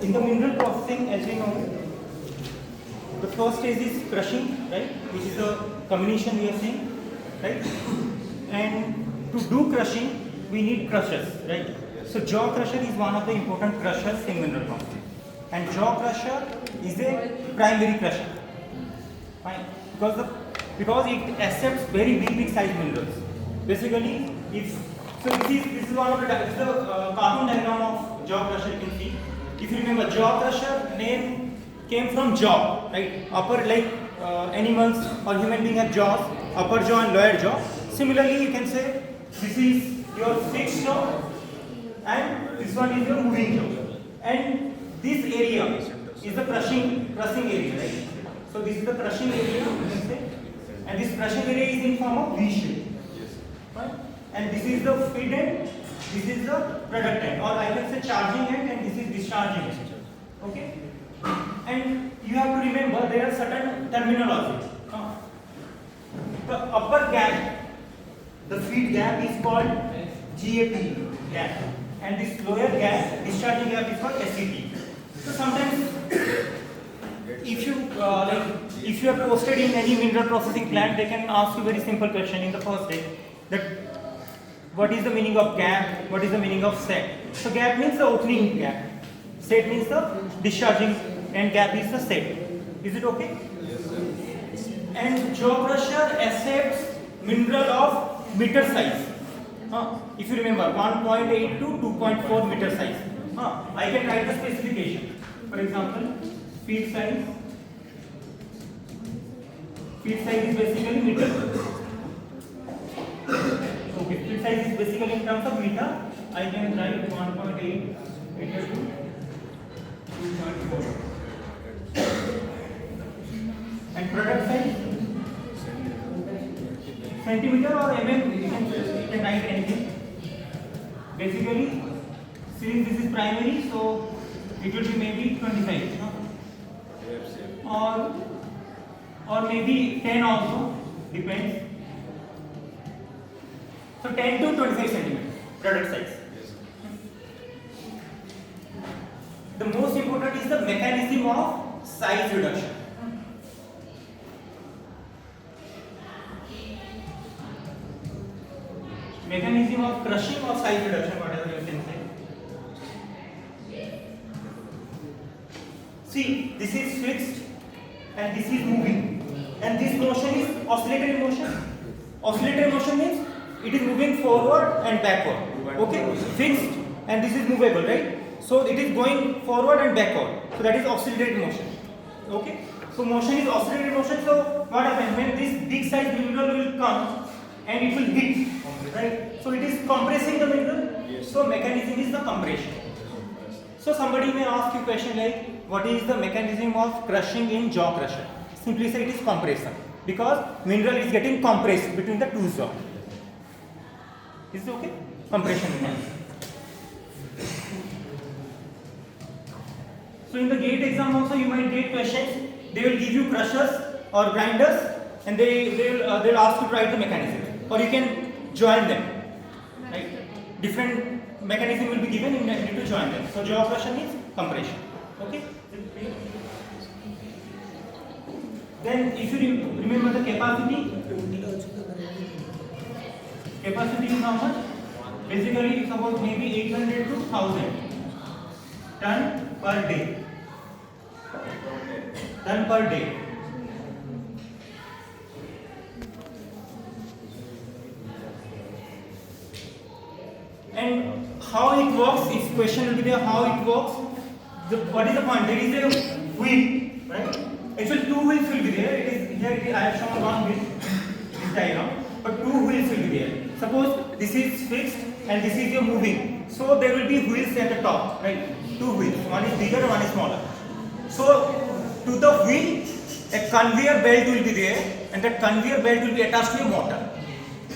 in the mineral processing, as we know, the first stage is crushing, right? Which is the combination we are seeing, right? And to do crushing, we need crushers, right? So jaw crusher is one of the important crushers in mineral processing, and jaw crusher is a primary crusher, fine? Because it accepts very big size minerals. Basically, if so, this is one of the cartoon diagram of jaw crusher. You can see. If you remember, jaw crusher name came from jaw, right? Upper, like animals or human being have jaws, upper jaw and lower jaw. Similarly, you can say this is your fixed jaw and this one is your moving jaw. And this area is the crushing area, right? So this is the crushing area, you can say, and this crushing area is in form of V shape, right? And this is the feed end, this is the product end, or I can say charging end, and this is discharging end. Okay? And you have to remember there are certain terminology. The upper gap, the feed gap is called GAP gap, and this lower gap, discharging gap, is called SCT. So sometimes if you are posted in any mineral processing plant, they can ask you very simple question in the first day that what is the meaning of gap, what is the meaning of set. So gap means the opening gap, set means the discharging, and gap is the set. Is it okay? Yes, sir. And jaw crusher accepts mineral of meter size. If you remember, 1.8 to 2.4 meter size. I can write the specification. For example, feed size. Feed size is basically meter. Okay, feed size is basically in terms of meter. I can write 1.8 meter to 2.4. And product size, centimeter or mm, you can write anything. Basically, since this is primary, so it will be maybe 25, or maybe 10 also, depends. So 10 to 25 centimeters product size. The most important is the mechanism of size reduction. Mechanism of crushing or size reduction, whatever you can say. See, this is fixed and this is moving, and this motion is oscillatory motion. Oscillatory motion means it is moving forward and backward. Okay, fixed, and this is movable, right? So it is going forward and backward. So that is oscillatory motion. Okay, so motion is oscillatory motion. So what happens when this big size mineral will come and it will hit, right? So it is compressing the mineral. Yes. So mechanism is the compression. So somebody may ask you question like, what is the mechanism of crushing in jaw crusher? Simply say it is compression, because mineral is getting compressed between the two jaws. Is it okay? Compression mechanism. So in the GATE exam also you might get questions. They will give you crushers or grinders, and they'll ask you to write the mechanism, or you can join them. Right? Different mechanism will be given, and you need to join them. So jaw crusher means compression. Okay. Then if you remember the capacity is how much? Basically, suppose maybe 800 to 1000 ton per day. Ton per day. And how it works, if question will be there, how it works, what is the point? There is a wheel, right? Actually, two wheels will be there. I have shown one wheel, this diagram, but two wheels will be there. Suppose this is fixed and this is your moving. So there will be wheels at the top, right? Two wheels, one is bigger, one is smaller. So to the wheel, a conveyor belt will be there, and that conveyor belt will be attached to a motor,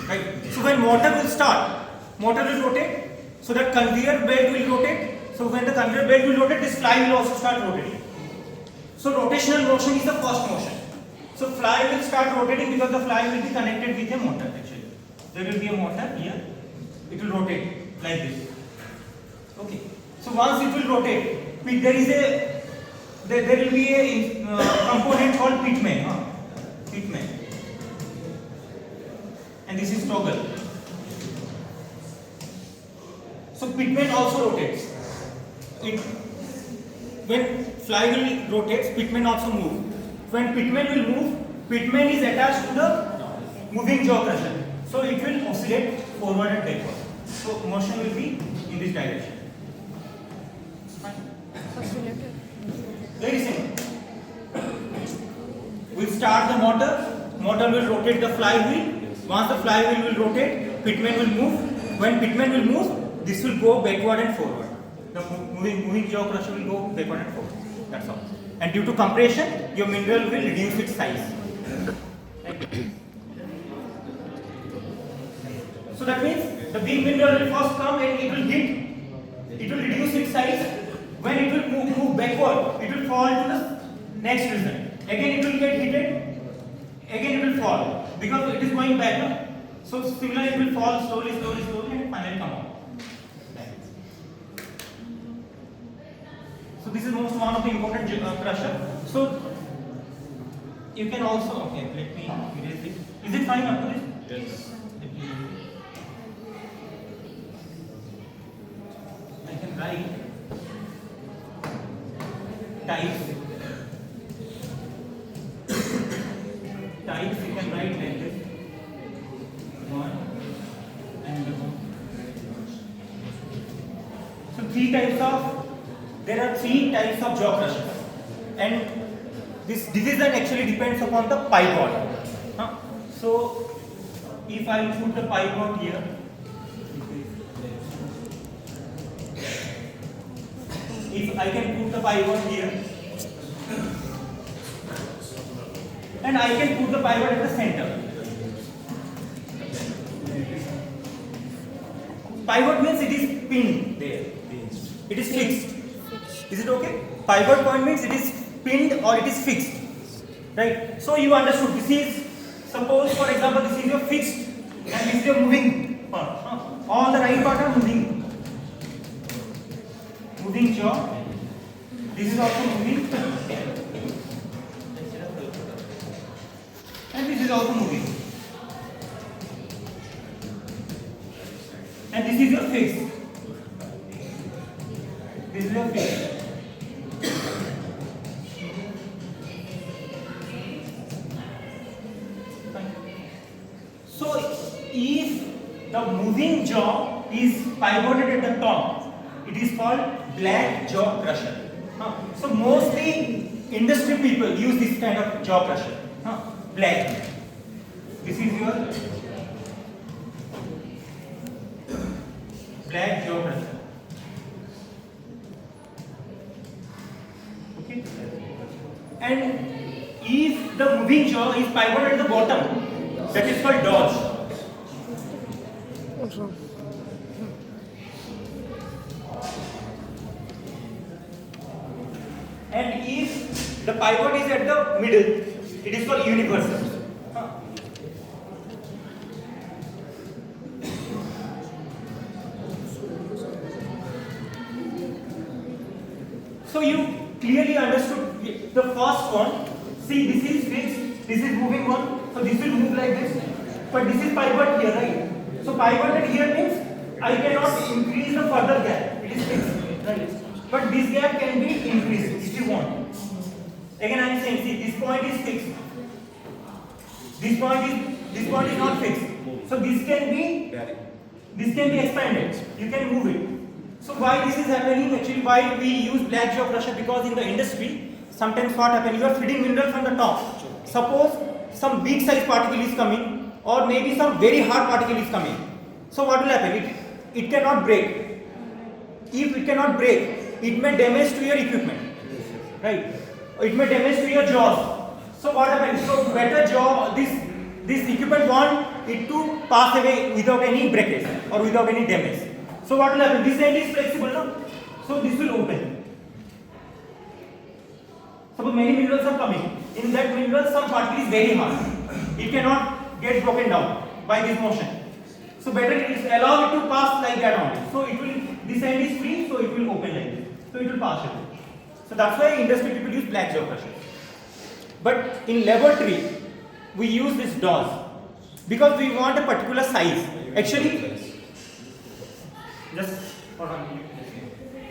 right? So when motor will start, motor will rotate, so that conveyor belt will rotate. So when the conveyor belt will rotate, this fly will also start rotating. So rotational motion is the first motion. So fly will start rotating because the fly will be connected with a motor actually. There will be a motor here. It will rotate like this. Okay. So once it will rotate, there will be a component called pitman, pitman, and this is toggle. So pitman also rotates. When flywheel rotates, pitman also moves. When pitman will move, pitman is attached to the moving jaw crusher. So it will oscillate forward and backward. So motion will be in this direction. Very simple. We'll start the motor. Motor will rotate the flywheel. Once the flywheel will rotate, pitman will move. When pitman will move, this will go backward and forward. The moving jaw crusher will go backward and forward. That's all. And due to compression, your mineral will reduce its size. So that means the big mineral will first come and it will hit. It will reduce its size. When it will move backward, it will fall to the next region. Again it will get heated. Again it will fall because it is going back. So similarly it will fall slowly and finally come out. So this is one of the important crusher. So you can also, okay, let me erase it. Is it fine up to this? Yes. I can write types. Types you can write like this. One and one. So there are three types of jaw crushers, and this division actually depends upon the pivot. So if I put the pivot here, if I can put the pivot here, and I can put the pivot at the center. Pivot means it is pinned there. It is fixed. Is it okay? Pivot point means it is pinned or it is fixed. Right? So you understood. This is, suppose for example, this is your fixed and this is your moving part. All the right part are moving. Moving jaw. This is also moving. And this is also moving. And this is your fixed. This is your fixed. So if the moving jaw is pivoted at the top, it is called black jaw crusher. So mostly industry people use this kind of jaw crusher. Black. This is your black jaw crusher. Okay. And if the moving jaw is pivoted at the bottom, that is called dodge. And if the pivot is at the middle, it is called universal. So you clearly understood the first one. See, this is fixed, this is moving one. So this will move like this, but this is pivot here, right? So pivoted here means I cannot increase the further gap. It is fixed, right? But this gap can be increased if you want. Again, I am saying, see, this point is fixed. This point is not fixed. So this can be expanded. You can move it. So why this is happening? Actually, why we use black jaw crusher? Because in the industry, sometimes what happens? You are feeding mineral from the top. Suppose some big size particle is coming, or maybe some very hard particle is coming. So what will happen? It cannot break. If it cannot break, it may damage to your equipment, right? It may damage to your jaws. So what happens? So better jaw, this equipment want it to pass away without any breakage or without any damage. So what will happen? This end is flexible, no? So this will open. Suppose many minerals are coming. In that mineral, some particle is very hard. It cannot get broken down by this motion. So better it is allow it to pass like that only. So it will, this end is free, so it will open like this. So it will pass it. So that's why industry people use black jaw crusher. But in laboratory, we use this DAWs because we want a particular size. Actually, just hold on.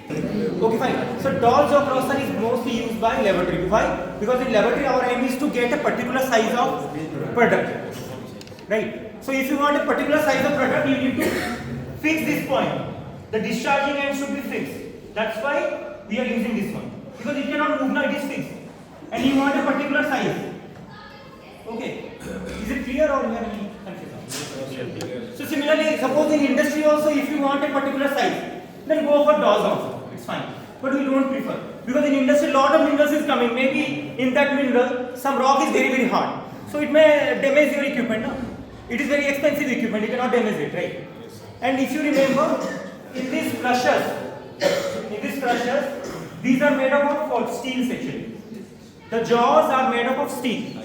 Okay, fine. So DAWs jaw crusher is mostly used by laboratory. Why? Because in laboratory our aim is to get a particular size of product. Right? So if you want a particular size of product, you need to fix this point. The discharging end should be fixed. That's why we are using this one. Because it cannot move now, it is fixed. And you want a particular size. Okay. Is it clear or you have any confusion? So similarly, suppose in industry also, if you want a particular size, then go for DAWs also. It's fine. But we don't prefer. Because in industry, lot of minerals is coming. Maybe in that mineral, some rock is very, very hard. So it may damage your equipment. No? It is very expensive equipment. You cannot damage it, right? And if you remember, in these crushers, these are made up of steels actually. The jaws are made up of steel.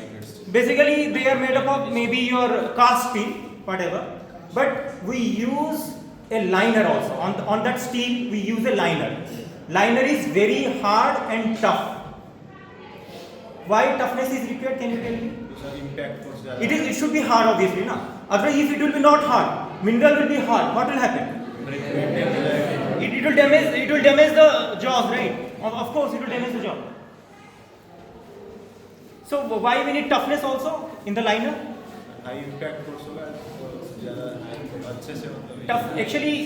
Basically, they are made up of maybe your cast steel, whatever. But we use a liner also. On that steel, we use a liner. Liner is very hard and tough. Why toughness is required? Can you tell me? It should be hard, obviously, no? Otherwise, if it will be not hard, mineral will be hard. What will happen? It will damage the jaws, right? Of course, it will damage the jaw. So why we need toughness also in the liner? High impact force होगा ज़्यादा अच्छे से Tough. Actually,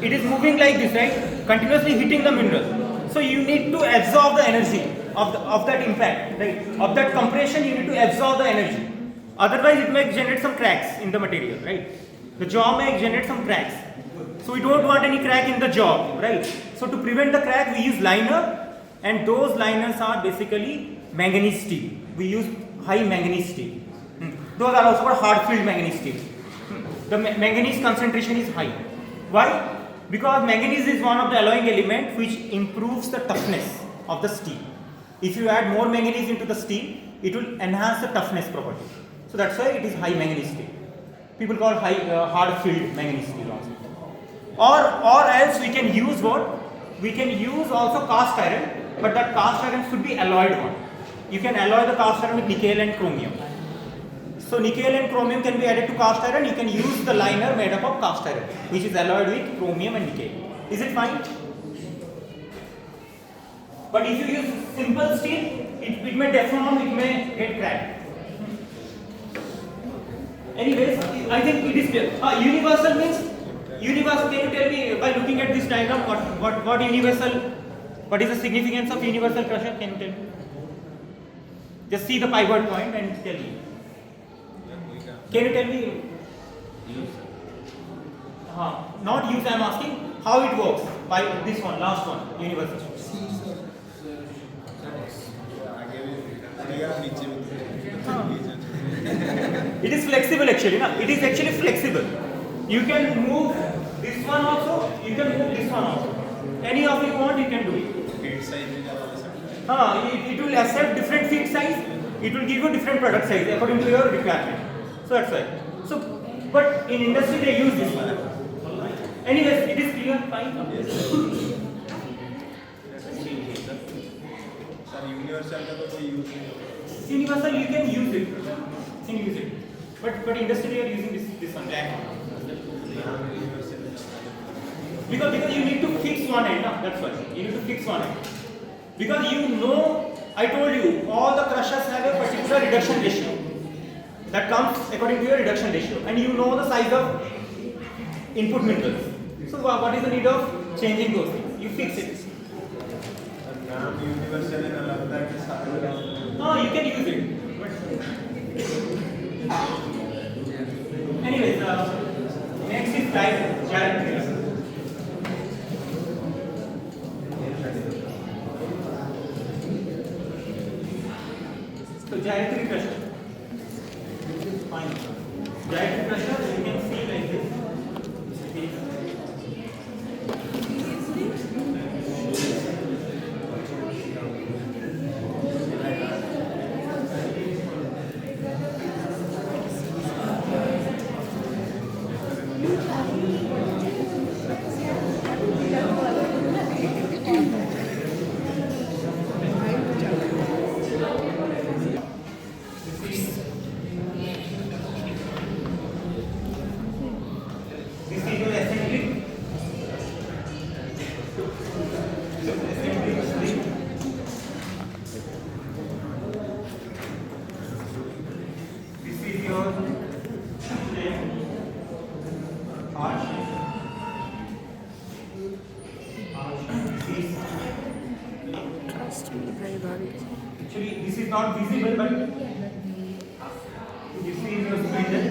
it is moving like this, right? Continuously hitting the mineral. So you need to absorb the energy of that impact, right? Of that compression, you need to absorb the energy. Otherwise, it may generate some cracks in the material, right? The jaw may generate some cracks. So we don't want any crack in the jaw, right? So to prevent the crack, we use liner, and those liners are basically manganese steel. We use high manganese steel. Those are also called hard-filled manganese steel. The manganese concentration is high. Why? Because manganese is one of the alloying elements which improves the toughness of the steel. If you add more manganese into the steel, it will enhance the toughness property. So that's why it is high manganese steel. People call hard-filled manganese steel also. Or else we can use what? We can use also cast iron, but that cast iron should be alloyed one. You can alloy the cast iron with nickel and chromium. So nickel and chromium can be added to cast iron. You can use the liner made up of cast iron, which is alloyed with chromium and nickel. Is it fine? But if you use simple steel, it may deform, it may get cracked. Anyways, I think it is clear. Universal means, universal, can you tell me by looking at this diagram what universal, what is the significance of universal crusher? Can you tell me? Just see the pivot point and tell me. Can you tell me? Not use, I am asking how it works by this one, last one, universal. It is flexible actually, na? It is actually flexible. You can move this one also, you can move this one also. Any of you want, you can do it. Feet size It will accept different feet size, it will give you different product size according to your requirement. So that's why. So, but in industry they use this one. Anyways, it is clear, fine. universal का तो कोई use नहीं. Universal you can use it. You can use it. But industry they are using this one, black one. Because you need to fix one end, no? That's why. You need to fix one end. Because you know, I told you, all the crushers have a particular reduction ratio. That comes according to your reduction ratio. And you know the size of input minerals. So what is the need of changing those things? You fix it. Universal है ना लगता है कि सारे No, you can use it. Anyways, next is gyratory. So gyratory pressure. Fine. Gyratory pressure you can see like this. is not visible, but this is your spindle.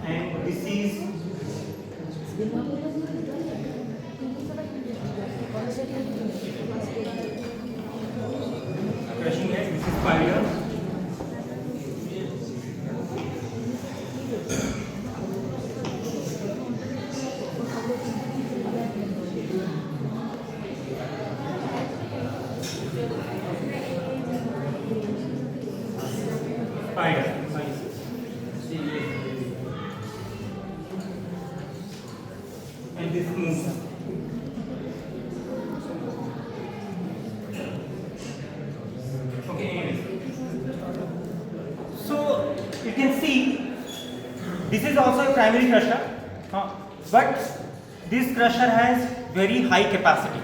And this is crushing head. This is spider. Spider. And this moves. Okay, anyways. So you can see this is also a primary crusher, but this crusher has very high capacity.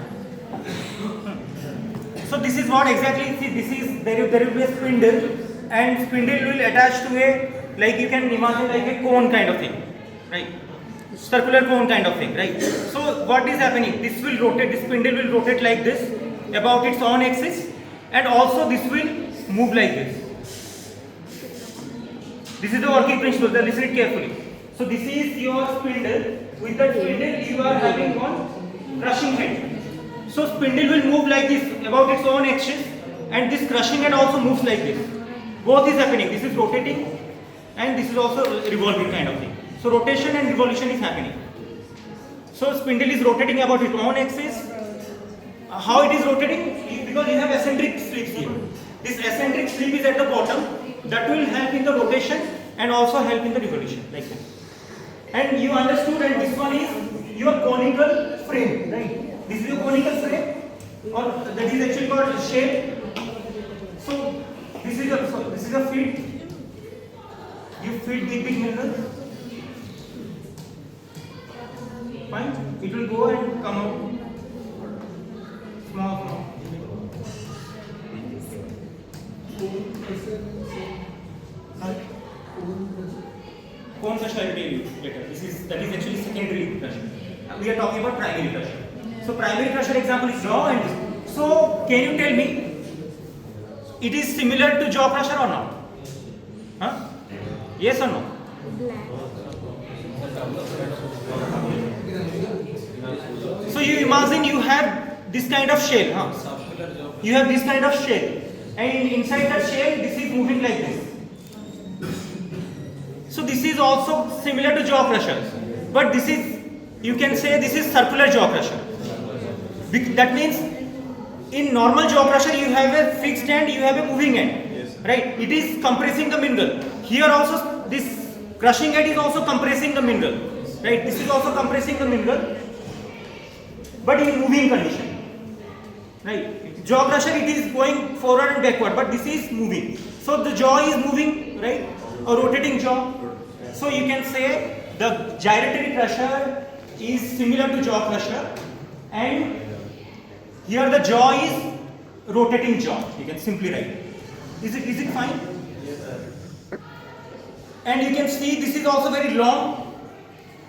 So this is what exactly, see, this is there will be a spindle, and spindle will attach to a, like you can imagine like a cone kind of thing, right? Circular cone kind of thing, right? So what is happening? This will rotate, this spindle will rotate like this about its own axis, and also this will move like this. This is the working principle. Listen it carefully. So this is your spindle. With that spindle, you are having one crushing head. So spindle will move like this about its own axis, and this crushing head also moves like this. Both is happening. This is rotating, and this is also revolving kind of thing. So rotation and revolution is happening. So spindle is rotating about its own axis. How it is rotating? Because you have eccentric slips here. This eccentric slip is at the bottom. That will help in the rotation and also help in the revolution, like this. And you understood, and this one is your conical frame, right? This is your conical frame, or that is actually called shape. So this is a feed. You feed big minerals. Fine. It will go and come out small. Cone crusher I will tell you later. That is actually secondary crusher. We are talking about primary crusher. So primary crusher example is jaw and this. So can you tell me, it is similar to jaw crusher or not? Huh? Yes or no? So you imagine you have this kind of shell, huh? You have this kind of shell, and inside that shell, this is moving like this. So this is also similar to jaw crusher, but this is, you can say this is circular jaw crusher. That means in normal jaw crusher you have a fixed end, you have a moving end, yes, right? It is compressing the mineral. Here also this crushing head is also compressing the mineral, right? This is also compressing the mineral, but in moving condition, right? Jaw crusher, it is going forward and backward, but this is moving. So the jaw is moving, right? A rotating jaw. So you can say the gyratory crusher is similar to jaw crusher, and here the jaw is rotating jaw. You can simply write. Is it fine? Yes, sir. And you can see this is also very long.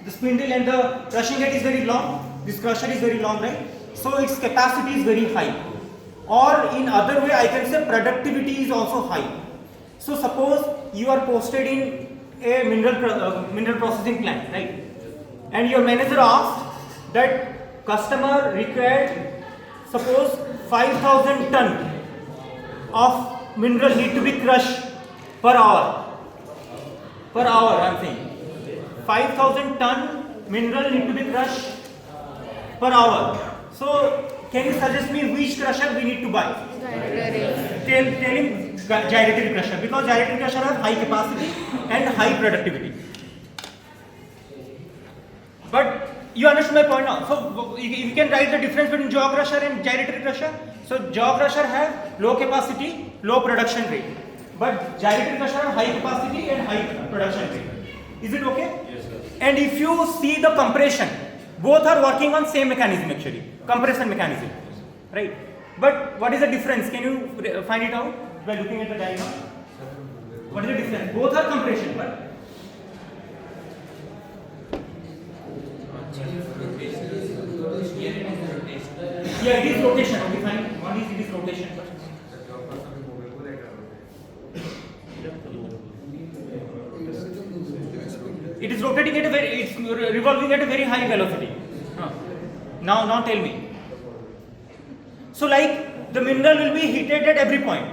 The spindle and the crushing head is very long. This crusher is very long, right? So its capacity is very high. Or in other way, I can say productivity is also high. So suppose you are posted in a mineral processing plant, right? And your manager asked that customer required, suppose 5,000 ton of mineral need to be crushed per hour. Per hour, I am saying. 5,000 ton mineral need to be crushed per hour. So can you suggest me which crusher we need to buy? Tell him gyratory crusher, because gyratory crusher has high capacity and high productivity. But you understand my point now. So you can write the difference between jaw crusher and gyratory crusher. So jaw crusher have low capacity, low production rate, but gyratory crusher have high capacity and high production rate. Is it okay? Yes, sir. And if you see the compression, both are working on same mechanism actually, compression mechanism, right? But what is the difference? Can you find it out by looking at the diagram? What is the difference? Both are compression, but Yeah, it is rotation. Okay, fine. One is it is rotation. It is rotating at a very, it's revolving at a very high velocity. Now tell me. So like the mineral will be heated at every point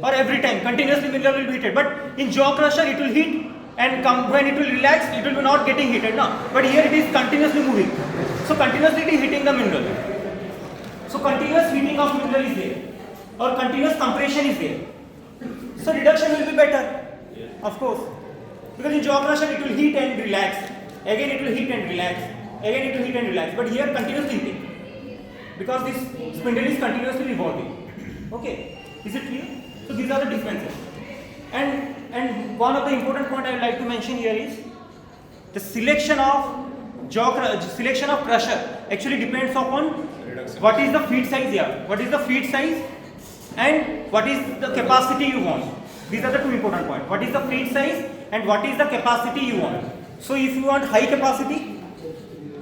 or every time. Continuously mineral will be heated. But in jaw crusher it will heat and when it will relax it will be not getting heated. No. But here it is continuously moving. So continuously it is heating the mineral. So continuous heating of mineral is there or continuous compression is there. So reduction will be better, of course. Because in jaw crusher it will heat and relax. Again it will heat and relax. Again it will heat and relax. But here continuously heating. Because this spindle is continuously revolving. Okay. Is it clear? So these are the differences. And one of the important point I would like to mention here is the selection of crusher actually depends upon what is the feed size here. What is the feed size and what is the capacity you want. These are the two important points. What is the feed size and what is the capacity you want. So if you want high capacity,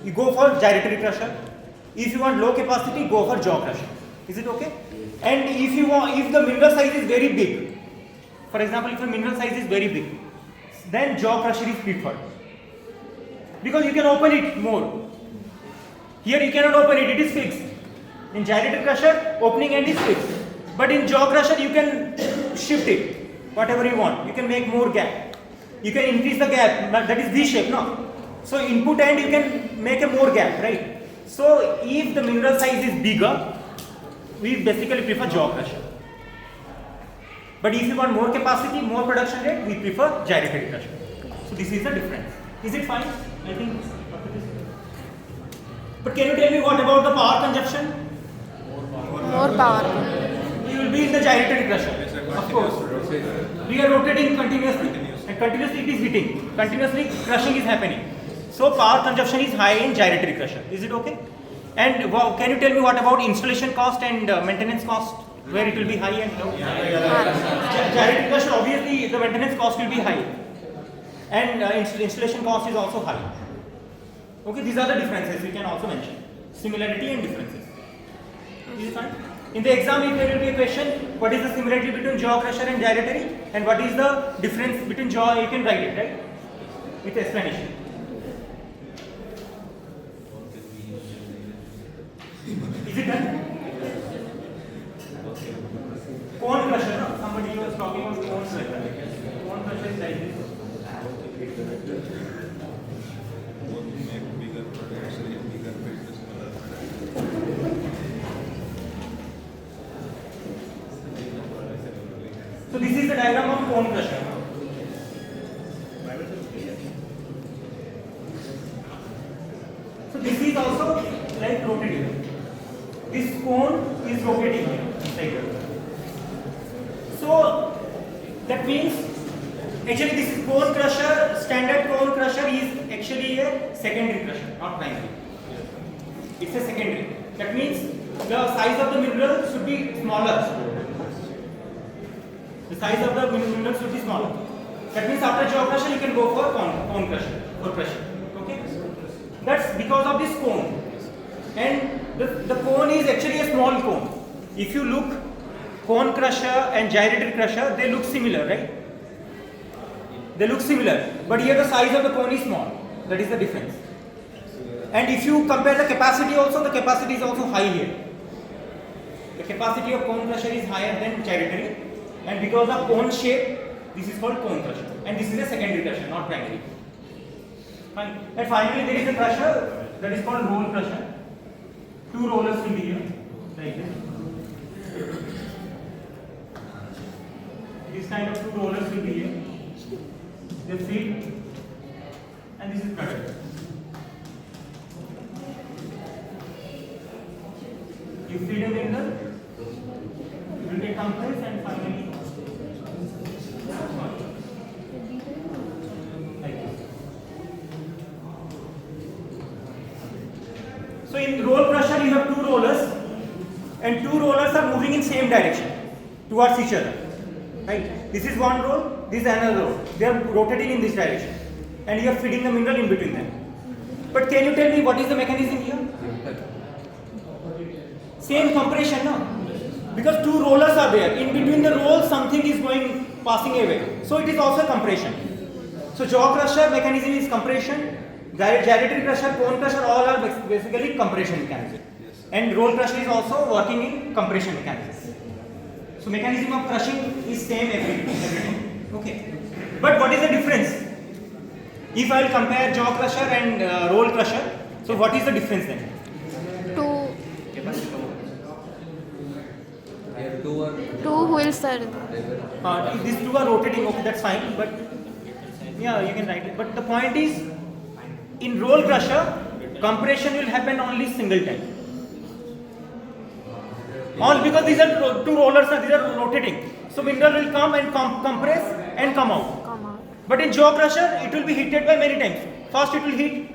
you go for gyratory crusher. If you want low capacity, go for jaw crusher. Is it okay? And if the mineral size is very big, for example, if the mineral size is very big, then jaw crusher is preferred. Because you can open it more. Here you cannot open it, it is fixed. In gyratory crusher, opening end is fixed. But in jaw crusher, you can shift it, whatever you want. You can make more gap. You can increase the gap, that is V shape, no? So input end you can make a more gap, right? So if the mineral size is bigger, we basically prefer jaw crusher. But if you want more capacity, more production rate, we prefer gyratory crusher. So this is the difference. Is it fine? I think. But can you tell me what about the power consumption? More power. We will be in the gyratory crusher. Of course. We are rotating continuously. And continuously it is heating. Continuously crushing is happening. So power consumption is high in gyratory crusher. Is it okay? And can you tell me what about installation cost and maintenance cost? Where it will be high and low? Gyratory crusher, obviously the maintenance cost will be high. And installation cost is also high. Okay, these are the differences we can also mention. Similarity and differences. Is it fine? In the exam, if there will be a question, what is the similarity between jaw crusher and gyratory? And what is the difference between jaw, you can write it, right? With explanation. Is it done? Cone crusher, no? Somebody was talking about cone crusher. Cone crusher is like this. So this is the diagram of cone crusher. So this is also like rotating. This cone is rotating here, like that. So that means actually this is cone crusher. Standard cone crusher is actually a secondary crusher, not primary. It's a secondary. That means the size of the mineral should be smaller. The size of the mineral should be smaller. That means after jaw crusher you can go for cone crusher for crushing. Okay? That's because of this cone. And the cone is actually a small cone. If you look, cone crusher and gyratory crusher, they look similar, right? They look similar. But here the size of the cone is small. That is the difference. And if you compare the capacity also, the capacity is also high here. The capacity of cone crusher is higher than gyratory. And because of cone shape, this is called cone crusher. And this is a secondary crusher, not primary. Fine. And finally there is a crusher that is called roll crusher. Two rollers will be here, like this. This kind of two rollers will be here. They feed, and this is crusher. You feed a mineral, it will get compressed, and finally like this. So in roll crusher you have two rollers, and two rollers are moving in same direction towards each other. Right? This is one roll, this is another roll. They are rotating in this direction, and you are feeding the mineral in between them. But can you tell me what is the mechanism here? Same compression, no? Because two rollers are there. In between the rolls, something is passing away. So it is also compression. So jaw crusher mechanism is compression. Gyratory crusher, cone crusher, all are basically compression mechanism. And roll crusher is also working in compression mechanism. So mechanism of crushing is same every time. Okay. But what is the difference? If I will compare jaw crusher and roll crusher, so what is the difference then? Two wheels are there. These two are rotating, okay, that's fine, but yeah, you can write it. But the point is, in roll crusher, compression will happen only single time. All because these are two rollers, these are rotating. So mineral will come and compress and come out. Come out. But in jaw crusher, it will be heated by many times. First it will heat,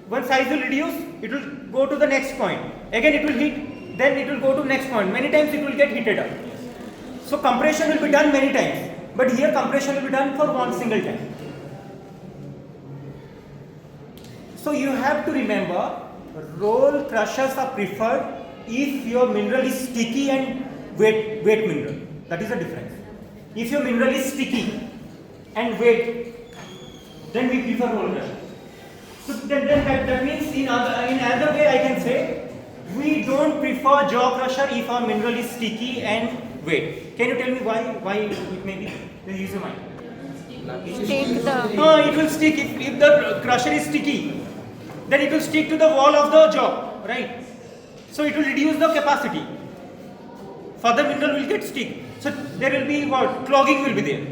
when size will reduce, it will go to the next point. Again it will heat, then it will go to next point. Many times it will get heated up. So compression will be done many times. But here compression will be done for one single time. So you have to remember, roll crushers are preferred if your mineral is sticky and wet mineral. That is the difference. If your mineral is sticky and wet, then we prefer roll crusher. So then that means in another way I can say, we don't prefer jaw crusher if our mineral is sticky and wet. Can you tell me why it may be? Then use your mind. Take the. It will stick if the crusher is sticky, then it will stick to the wall of the jaw, right? So it will reduce the capacity. Further mineral will get stick. So there will be what? Clogging will be there.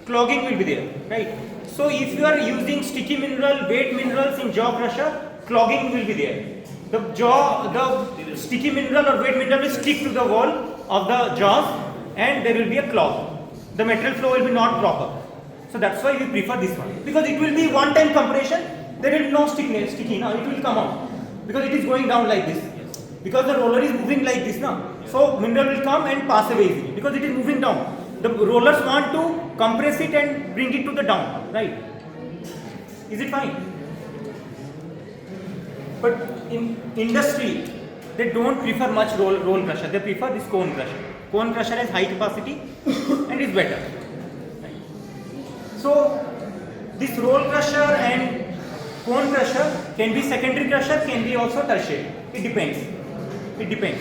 Clogging will be there, right? So if you are using sticky mineral, wet minerals in jaw crusher, clogging will be there. The sticky mineral or wet mineral will stick to the wall of the jaws and there will be a clog. The material flow will be not proper. So that's why we prefer this one. Because it will be one time compression, there will be no sticky, now it will come out. Because it is going down like this. Because the roller is moving like this now. So mineral will come and pass away easily. Because it is moving down. The rollers want to compress it and bring it to the down, right? Is it fine? But in industry, they don't prefer much roll crusher. They prefer this cone crusher. Cone crusher has high capacity and is better. Right? So this roll crusher and cone crusher can be secondary crusher, can be also tertiary. It depends. It depends.